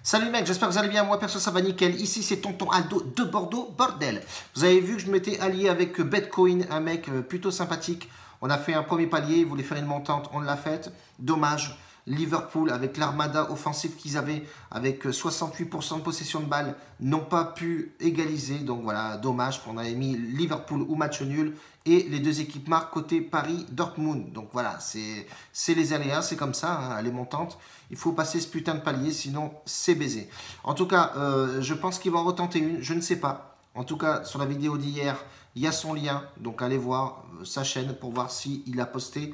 Salut mec, j'espère que vous allez bien, moi perso ça va nickel, ici c'est Tonton Aldo de Bordeaux, bordel. Vous avez vu que je m'étais allié avec Betcoin, un mec plutôt sympathique. On a fait un premier palier, il voulait faire une montante, on l'a faite. Dommage, Liverpool avec l'armada offensive qu'ils avaient, avec 68% de possession de balles, n'ont pas pu égaliser. Donc voilà, dommage qu'on avait mis Liverpool ou match nul. Et les deux équipes marquent côté Paris-Dortmund. Donc voilà, c'est les aléas, c'est comme ça, hein, les montantes. Il faut passer ce putain de palier, sinon c'est baisé. En tout cas, je pense qu'il va en retenter une, je ne sais pas. En tout cas, sur la vidéo d'hier, il y a son lien. Donc allez voir sa chaîne pour voir s'il a posté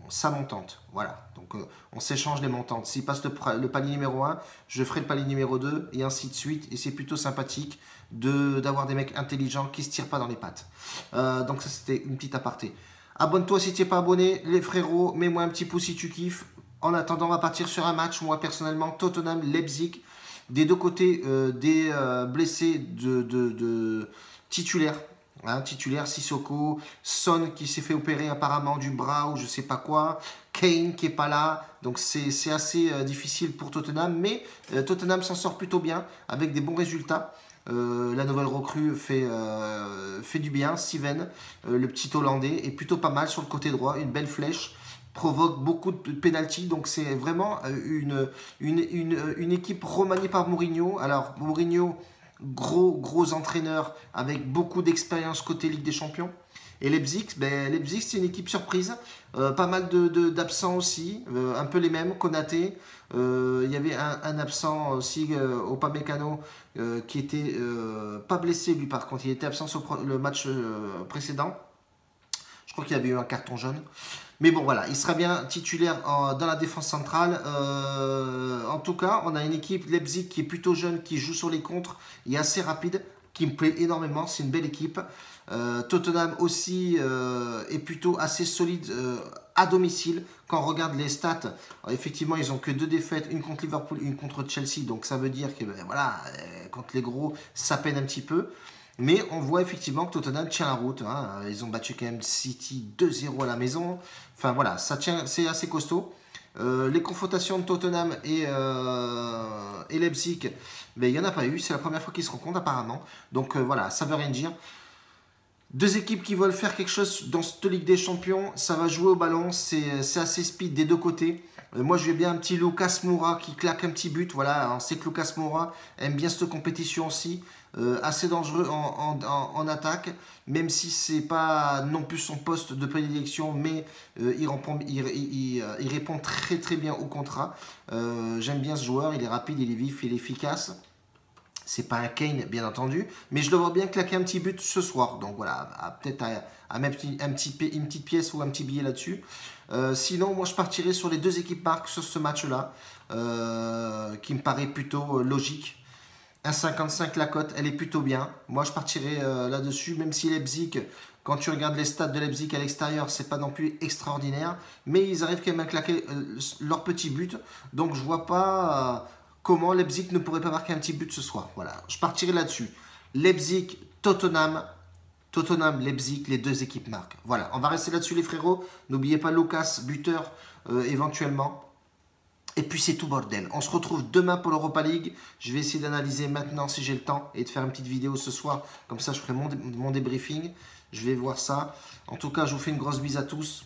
sa montante. Voilà, donc on s'échange les montantes. S'il passe le palier numéro 1, je ferai le palier numéro 2 et ainsi de suite. Et c'est plutôt sympathique d'avoir des mecs intelligents qui ne se tirent pas dans les pattes. Donc ça, c'était une petite aparté. Abonne-toi si tu n'es pas abonné. Les frérots, mets-moi un petit pouce si tu kiffes. En attendant, on va partir sur un match. Moi, personnellement, Tottenham-Leipzig. Des deux côtés, des blessés de titulaires. Hein, titulaire, Sissoko, Son qui s'est fait opérer apparemment du bras ou je sais pas quoi, Kane qui est pas là, donc c'est assez difficile pour Tottenham, mais Tottenham s'en sort plutôt bien avec des bons résultats. La nouvelle recrue fait du bien, Steven, le petit Hollandais, est plutôt pas mal sur le côté droit, une belle flèche, provoque beaucoup de pénalty, donc c'est vraiment une équipe remaniée par Mourinho. Alors Mourinho, gros entraîneur avec beaucoup d'expérience côté Ligue des Champions. Et Leipzig, Leipzig c'est une équipe surprise, pas mal d'absents aussi, un peu les mêmes, Konaté, il y avait un absent aussi, Upamecano, qui était pas blessé lui par contre, il était absent sur le match précédent, je crois qu'il avait eu un carton jaune. Mais bon, voilà, il sera bien titulaire dans la défense centrale. En tout cas, on a une équipe Leipzig qui est plutôt jeune, qui joue sur les contres et assez rapide, qui me plaît énormément. C'est une belle équipe. Tottenham aussi est plutôt assez solide à domicile. Quand on regarde les stats, effectivement, ils n'ont que 2 défaites, une contre Liverpool, une contre Chelsea. Donc ça veut dire que voilà, contre les gros, ça peine un petit peu. Mais on voit effectivement que Tottenham tient la route. Hein. Ils ont battu quand même City 2-0 à la maison. Enfin voilà, ça tient, c'est assez costaud. Les confrontations de Tottenham et Leipzig, il n'y en a pas eu. C'est la première fois qu'ils se rencontrent apparemment. Donc voilà, ça veut rien dire. Deux équipes qui veulent faire quelque chose dans cette Ligue des Champions, ça va jouer au ballon, c'est assez speed des deux côtés. Moi je vais bien un petit Lucas Moura qui claque un petit but, voilà, on sait que Lucas Moura aime bien cette compétition aussi, assez dangereux en attaque, même si c'est pas non plus son poste de prédilection, mais il répond très bien au contrat. J'aime bien ce joueur, il est rapide, il est vif, il est efficace. C'est pas un Kane, bien entendu, mais je le vois bien claquer un petit but ce soir. Donc voilà, peut-être à mettre une petite pièce ou un petit billet là-dessus. Sinon, moi, je partirais sur les deux équipes marques sur ce match-là, qui me paraît plutôt logique. 1,55 la cote, elle est plutôt bien. Moi, je partirais là-dessus, même si Leipzig, quand tu regardes les stats de Leipzig à l'extérieur, c'est pas non plus extraordinaire. Mais ils arrivent quand même à claquer leur petit but. Donc, je vois pas... comment Leipzig ne pourrait pas marquer un petit but ce soir. Voilà, je partirai là-dessus. Leipzig, Tottenham, Leipzig, les deux équipes marquent. Voilà, on va rester là-dessus les frérots. N'oubliez pas Lucas, buteur éventuellement. Et puis c'est tout bordel. On se retrouve demain pour l'Europa League. Je vais essayer d'analyser maintenant si j'ai le temps et de faire une petite vidéo ce soir. Comme ça, je ferai mon débriefing. Je vais voir ça. En tout cas, je vous fais une grosse bise à tous.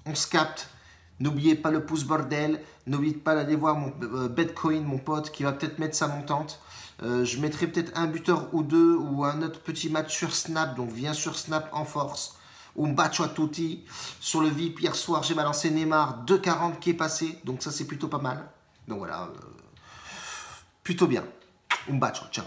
On se capte. N'oubliez pas le pouce bordel, n'oubliez pas d'aller voir mon Betcoin, mon pote, qui va peut-être mettre sa montante. Je mettrai peut-être un buteur ou deux, ou un autre petit match sur Snap, donc viens sur Snap en force. Un bacio a tutti. Sur le VIP, hier soir, j'ai balancé Neymar, 2,40 qui est passé, donc ça c'est plutôt pas mal. Donc voilà, plutôt bien. Un bacio, ciao.